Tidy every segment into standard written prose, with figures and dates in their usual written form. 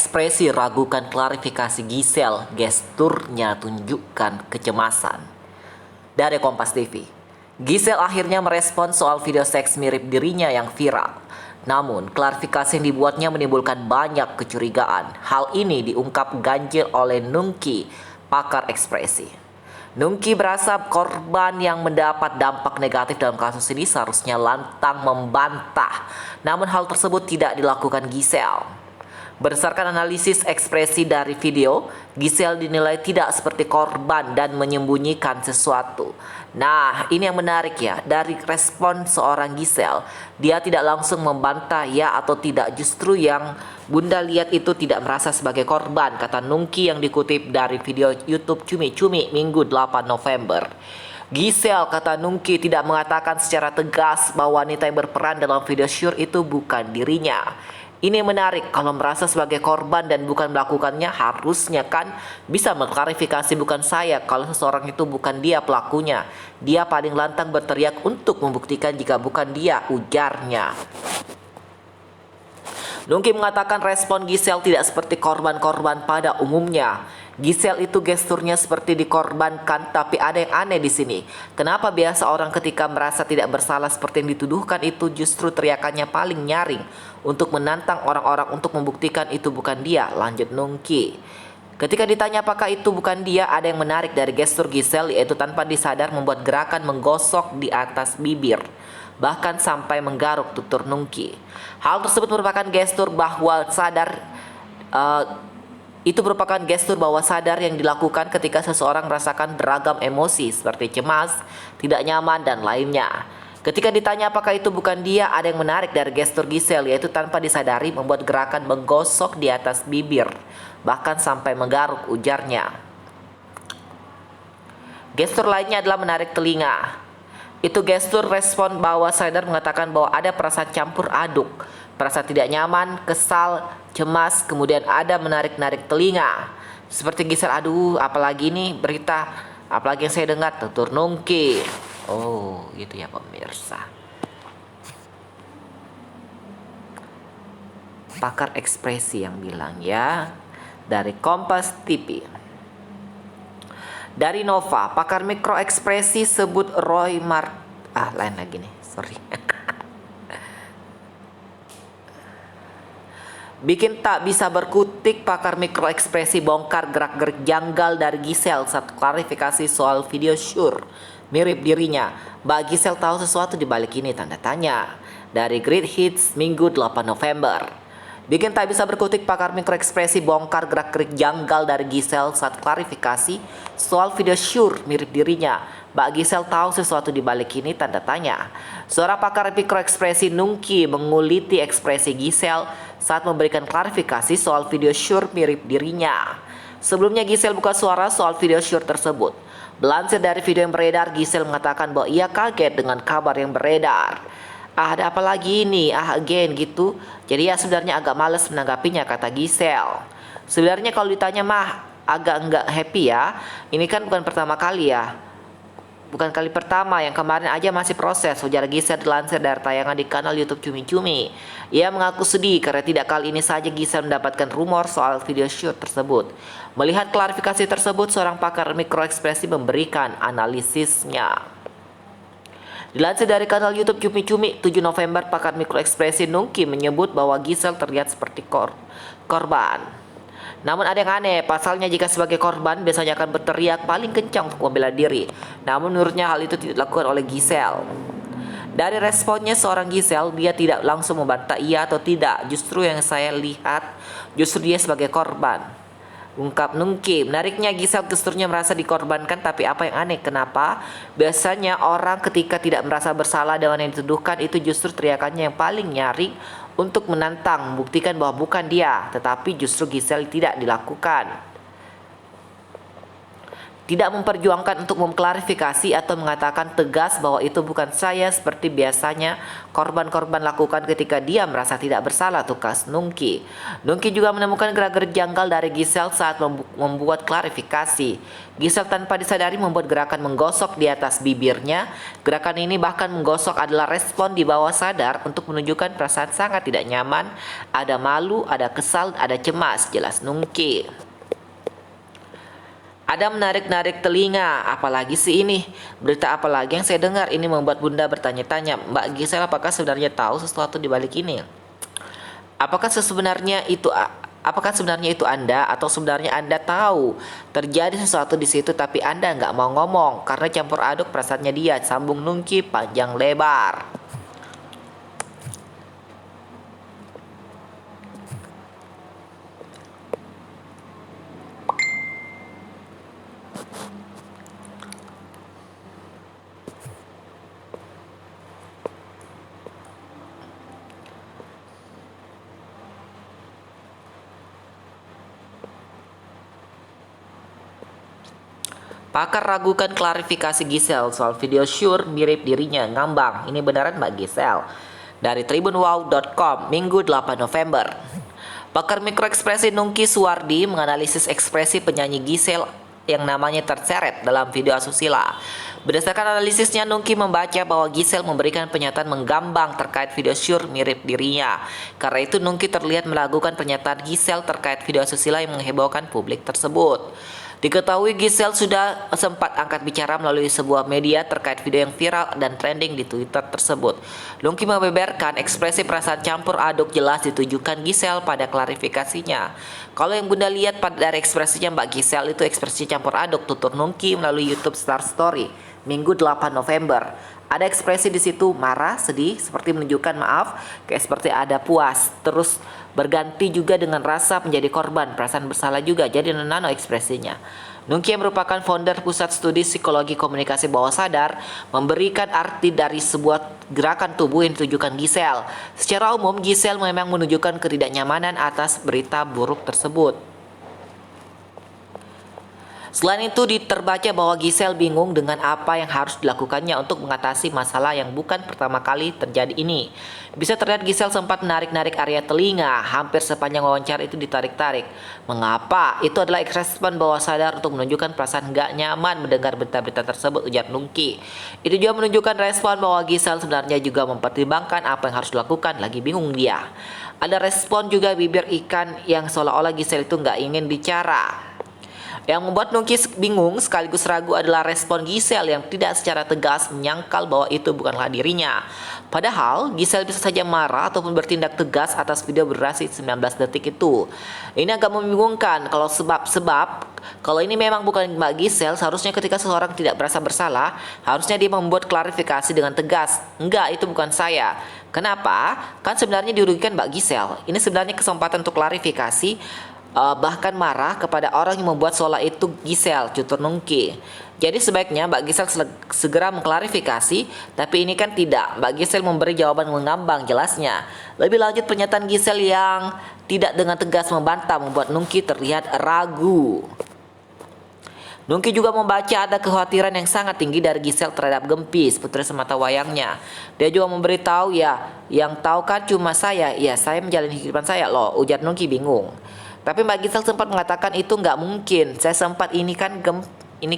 ekspresi ragukan klarifikasi Gisel, gesturnya tunjukkan kecemasan. Dari Kompas TV, Gisel akhirnya merespon soal video seks mirip dirinya yang viral. Namun, klarifikasi yang dibuatnya menimbulkan banyak kecurigaan. Hal ini diungkap ganjil oleh Nungki, pakar ekspresi. Nungki berasa korban yang mendapat dampak negatif dalam kasus ini seharusnya lantang membantah. Namun hal tersebut tidak dilakukan Gisel. Berdasarkan analisis ekspresi dari video, Gisel dinilai tidak seperti korban dan menyembunyikan sesuatu. Nah, ini yang menarik ya, dari respon seorang Gisel, dia tidak langsung membantah ya atau tidak, justru yang Bunda lihat itu tidak merasa sebagai korban, kata Nungki yang dikutip dari video YouTube Cumi Cumi Minggu 8 November. Gisel, kata Nungki, tidak mengatakan secara tegas bahwa wanita yang berperan dalam video Syur itu bukan dirinya. Ini menarik, kalau merasa sebagai korban dan bukan melakukannya, harusnya kan bisa mengklarifikasi bukan saya kalau seseorang itu bukan dia pelakunya. Dia paling lantang berteriak untuk membuktikan jika bukan dia, ujarnya. Nungki mengatakan respon Gisel tidak seperti korban-korban pada umumnya. Gisel itu gesturnya seperti dikorbankan, tapi ada yang aneh di sini. Kenapa biasa orang ketika merasa tidak bersalah seperti yang dituduhkan itu justru teriakannya paling nyaring untuk menantang orang-orang untuk membuktikan itu bukan dia, lanjut Nungki. Ketika ditanya apakah itu bukan dia, ada yang menarik dari gestur Gisel, yaitu tanpa disadar membuat gerakan menggosok di atas bibir, bahkan sampai menggaruk, tutur Nungki. Hal tersebut merupakan gestur bahwa sadar itu merupakan gestur bahwa sadar yang dilakukan ketika seseorang merasakan beragam emosi seperti cemas, tidak nyaman, dan lainnya. Ketika ditanya apakah itu bukan dia, ada yang menarik dari gestur Gisel, yaitu tanpa disadari membuat gerakan menggosok di atas bibir, bahkan sampai menggaruk, ujarnya. Gestur lainnya adalah menarik telinga. Itu gestur respon bawah sadar mengatakan bahwa ada perasaan campur aduk, perasaan tidak nyaman, kesal, cemas, kemudian ada menarik-narik telinga. Seperti Gisel, aduh apalagi nih berita, apalagi yang saya dengar, tutur Nungki. Oh gitu ya pemirsa. Pakar ekspresi yang bilang ya, dari Kompas TV. Dari Nova, pakar mikro ekspresi sebut Roy lain lagi nih, sorry. Bikin tak bisa berkutik, pakar mikro ekspresi bongkar gerak-gerik janggal dari Gisel saat klarifikasi soal video Syur mirip dirinya. Mbak Gisel tahu sesuatu di balik ini, tanda tanya. Dari Great Hits Minggu 8 November. Bikin tak bisa berkutik, pakar mikroekspresi bongkar gerak-gerik janggal dari Gisel saat klarifikasi soal video Syur mirip dirinya. Mbak Gisel tahu sesuatu di balik ini, tanda tanya. Seorang pakar mikroekspresi Nungki menguliti ekspresi Gisel saat memberikan klarifikasi soal video Syur mirip dirinya. Sebelumnya Gisel buka suara soal video Syur tersebut. Melansir dari video yang beredar, Gisel mengatakan bahwa ia kaget dengan kabar yang beredar. Ada apa lagi ini? Again gitu. Jadi ya sebenarnya agak males menanggapinya, kata Gisel. Sebenarnya kalau ditanya mah agak enggak happy ya. Ini kan bukan pertama kali ya. Bukan kali pertama, yang kemarin aja masih proses, ujar Gisel dilansir dari tayangan di kanal YouTube Cumi Cumi. Ia mengaku sedih karena tidak kali ini saja Gisel mendapatkan rumor soal video shoot tersebut. Melihat klarifikasi tersebut, seorang pakar mikroekspresi memberikan analisisnya. Dilansir dari kanal YouTube Cumi Cumi 7 November, pakar mikroekspresi Nungki menyebut bahwa Gisel terlihat seperti korban. Namun ada yang aneh, pasalnya jika sebagai korban biasanya akan berteriak paling kencang untuk membela diri. Namun menurutnya hal itu tidak dilakukan oleh Gisel. Dari responnya seorang Gisel, dia tidak langsung membantah iya atau tidak. Justru yang saya lihat, justru dia sebagai korban, ungkap Nungki. Menariknya Gisel gesturnya merasa dikorbankan, tapi apa yang aneh, kenapa? Biasanya orang ketika tidak merasa bersalah dengan yang dituduhkan itu justru teriakannya yang paling nyaring untuk menantang, membuktikan bahwa bukan dia. Tetapi justru Gisel tidak dilakukan. tidak memperjuangkan untuk mengklarifikasi atau mengatakan tegas bahwa itu bukan saya seperti biasanya korban-korban lakukan ketika dia merasa tidak bersalah, tukas Nungki. Nungki juga menemukan gerak-gerik janggal dari Giselle saat membuat klarifikasi. Giselle tanpa disadari membuat gerakan menggosok di atas bibirnya. Gerakan ini bahkan menggosok adalah respon di bawah sadar untuk menunjukkan perasaan sangat tidak nyaman, ada malu, ada kesal, ada cemas, jelas Nungki. Ada menarik-narik telinga, apalagi sih ini? Berita apa lagi yang saya dengar? Ini membuat Bunda bertanya-tanya, Mbak Giselle apakah sebenarnya tahu sesuatu di balik ini? Apakah sebenarnya itu Anda atau sebenarnya Anda tahu terjadi sesuatu di situ tapi Anda nggak mau ngomong karena campur aduk perasaannya dia, sambung Nungki panjang lebar. Pakar ragukan klarifikasi Giselle soal video Syur mirip dirinya ngambang. Ini beneran Mbak Giselle? Dari tribunwow.com, Minggu 8 November. Pakar mikroekspresi Nungki Suwardi menganalisis ekspresi penyanyi Giselle yang namanya terseret dalam video asusila. Berdasarkan analisisnya, Nungki membaca bahwa Giselle memberikan pernyataan menggambang terkait video Syur mirip dirinya. Karena itu Nungki terlihat melakukan pernyataan Giselle terkait video asusila yang menghebohkan publik tersebut. Diketahui Giselle sudah sempat angkat bicara melalui sebuah media terkait video yang viral dan trending di Twitter tersebut. Nungki membeberkan ekspresi perasaan campur aduk jelas ditujukan Giselle pada klarifikasinya. Kalau yang Bunda lihat dari ekspresinya Mbak Giselle itu ekspresi campur aduk, tutur Nungki melalui YouTube Star Story Minggu 8 November. Ada ekspresi di situ marah, sedih, seperti menunjukkan maaf, kayak seperti ada puas, terus berganti juga dengan rasa menjadi korban, perasaan bersalah juga, jadi nano ekspresinya. Nungki yang merupakan founder Pusat Studi Psikologi Komunikasi Bawah Sadar memberikan arti dari sebuah gerakan tubuh yang ditujukan Giselle. Secara umum, Giselle memang menunjukkan ketidaknyamanan atas berita buruk tersebut. Selain itu terbaca bahwa Giselle bingung dengan apa yang harus dilakukannya untuk mengatasi masalah yang bukan pertama kali terjadi ini. Bisa terlihat Giselle sempat menarik-narik area telinga, hampir sepanjang wawancara itu ditarik-tarik. Mengapa? Itu adalah respon bawah sadar untuk menunjukkan perasaan gak nyaman mendengar berita-berita tersebut, ujar Nungki. Itu juga menunjukkan respon bahwa Giselle sebenarnya juga mempertimbangkan apa yang harus dilakukan, lagi bingung dia. Ada respon juga bibir ikan yang seolah-olah Giselle itu gak ingin bicara. Yang membuat Nungki bingung sekaligus ragu adalah respon Giselle yang tidak secara tegas menyangkal bahwa itu bukanlah dirinya. Padahal Giselle bisa saja marah ataupun bertindak tegas atas video berdurasi 19 detik itu. Ini agak membingungkan kalau kalau ini memang bukan Mbak Giselle, seharusnya ketika seseorang tidak merasa bersalah, harusnya dia membuat klarifikasi dengan tegas. Enggak, itu bukan saya. Kenapa? Kan sebenarnya dirugikan Mbak Giselle. Ini sebenarnya kesempatan untuk klarifikasi, bahkan marah kepada orang yang membuat seolah itu Giselle, tutur Nungki. Jadi sebaiknya Mbak Giselle segera mengklarifikasi, tapi ini kan tidak. Mbak Giselle memberi jawaban mengambang jelasnya. Lebih lanjut, pernyataan Giselle yang tidak dengan tegas membantah membuat Nungki terlihat ragu. Nungki juga membaca ada kekhawatiran yang sangat tinggi dari Giselle terhadap Gempis, putri semata wayangnya. Dia juga memberitahu, yang tahu kan cuma saya, saya menjalani kehidupan saya loh, ujar Nungki bingung. Tapi Mbak Giselle sempat mengatakan itu nggak mungkin. Saya sempat ini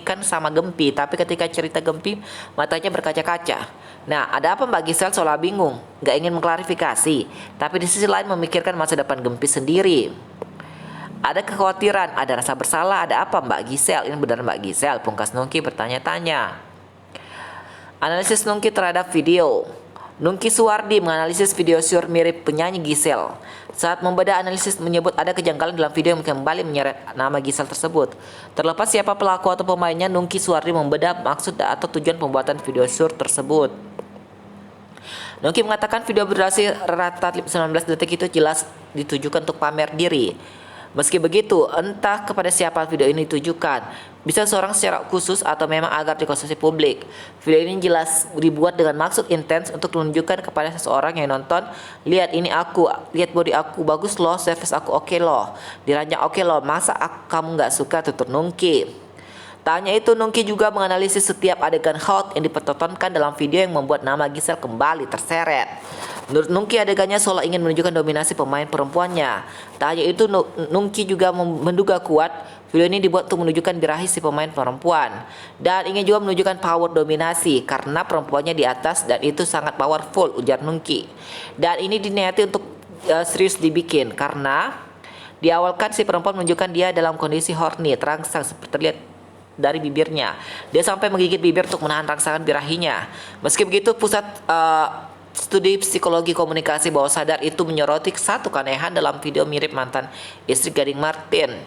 kan sama Gempi, tapi ketika cerita Gempi matanya berkaca-kaca. Nah, ada apa Mbak Giselle seolah bingung, nggak ingin mengklarifikasi, tapi di sisi lain memikirkan masa depan Gempi sendiri. Ada kekhawatiran, ada rasa bersalah, ada apa Mbak Giselle? Ini benar Mbak Giselle? Pungkas Nungki bertanya-tanya. Analisis Nungki terhadap video. Nungki Suwardi menganalisis video Syur mirip penyanyi Giselle. Saat membedah analisis menyebut ada kejanggalan dalam video yang kembali menyeret nama Giselle tersebut. Terlepas siapa pelaku atau pemainnya, Nungki Suwardi membedah maksud atau tujuan pembuatan video Syur tersebut. Nungki mengatakan video berdurasi rata 19 detik itu jelas ditujukan untuk pamer diri. Meski begitu, entah kepada siapa video ini ditujukan, bisa seorang secara khusus atau memang agar dikonsumsi publik. Video ini jelas dibuat dengan maksud intens untuk menunjukkan kepada seseorang yang nonton, lihat ini aku, lihat body aku bagus loh, service aku oke loh, diranjang oke loh, masa kamu nggak suka, tutur Nungki. Tanya itu, Nungki juga menganalisis setiap adegan hot yang dipertontonkan dalam video yang membuat nama Giselle kembali terseret. Menurut Nungki, adegannya seolah ingin menunjukkan dominasi pemain perempuannya. Tak hanya itu, Nungki juga menduga kuat video ini dibuat untuk menunjukkan birahi si pemain perempuan. Dan ingin juga menunjukkan power dominasi karena perempuannya di atas dan itu sangat powerful, ujar Nungki. Dan ini diniati untuk serius dibikin karena di awal kan si perempuan menunjukkan dia dalam kondisi horny, terangsang seperti terlihat dari bibirnya. Dia sampai menggigit bibir untuk menahan rangsangan birahinya. Meski begitu, pusat studi psikologi komunikasi bawah sadar itu menyoroti satu keanehan dalam video mirip mantan istri Gading Martin.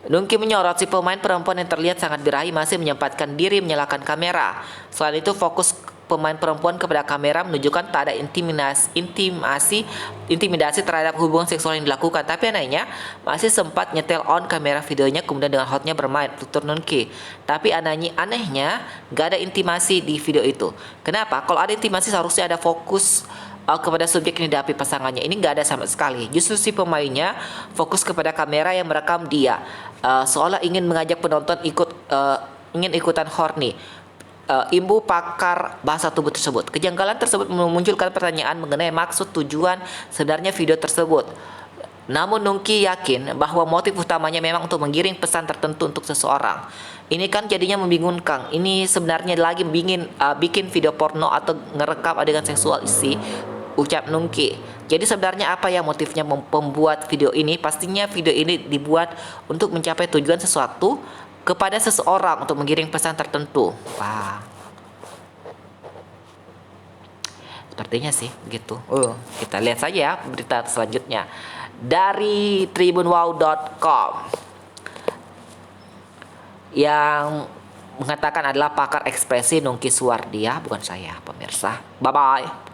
Nungki menyorot si pemain perempuan yang terlihat sangat birahi masih menyempatkan diri menyalakan kamera. Selain itu, fokus pemain perempuan kepada kamera menunjukkan tak ada intimidasi terhadap hubungan seksual yang dilakukan. Tapi anehnya masih sempat nyetel on kamera videonya kemudian dengan hotnya bermain, tutur Nungki. Tapi anehnya gak ada intimasi di video itu. Kenapa? Kalau ada intimasi seharusnya ada fokus kepada subjek yang didapi pasangannya. Ini nggak ada sama sekali. Justru si pemainnya fokus kepada kamera yang merekam dia, seolah ingin mengajak penonton ingin ikutan horny. Imbu pakar bahasa tubuh tersebut. Kejanggalan tersebut memunculkan pertanyaan mengenai maksud tujuan sebenarnya video tersebut. Namun Nungki yakin bahwa motif utamanya memang untuk menggiring pesan tertentu untuk seseorang. Ini kan jadinya membingungkan. Ini sebenarnya lagi bikin video porno atau ngerekam adegan seksual isi, ucap Nungki. Jadi sebenarnya apa ya motifnya membuat video ini? Pastinya video ini dibuat untuk mencapai tujuan sesuatu kepada seseorang untuk menggiring pesan tertentu. Wah, sepertinya sih begitu. Kita lihat saja ya berita selanjutnya dari tribunwow.com yang mengatakan adalah pakar ekspresi Nungki Suwardi, bukan saya pemirsa. Bye bye.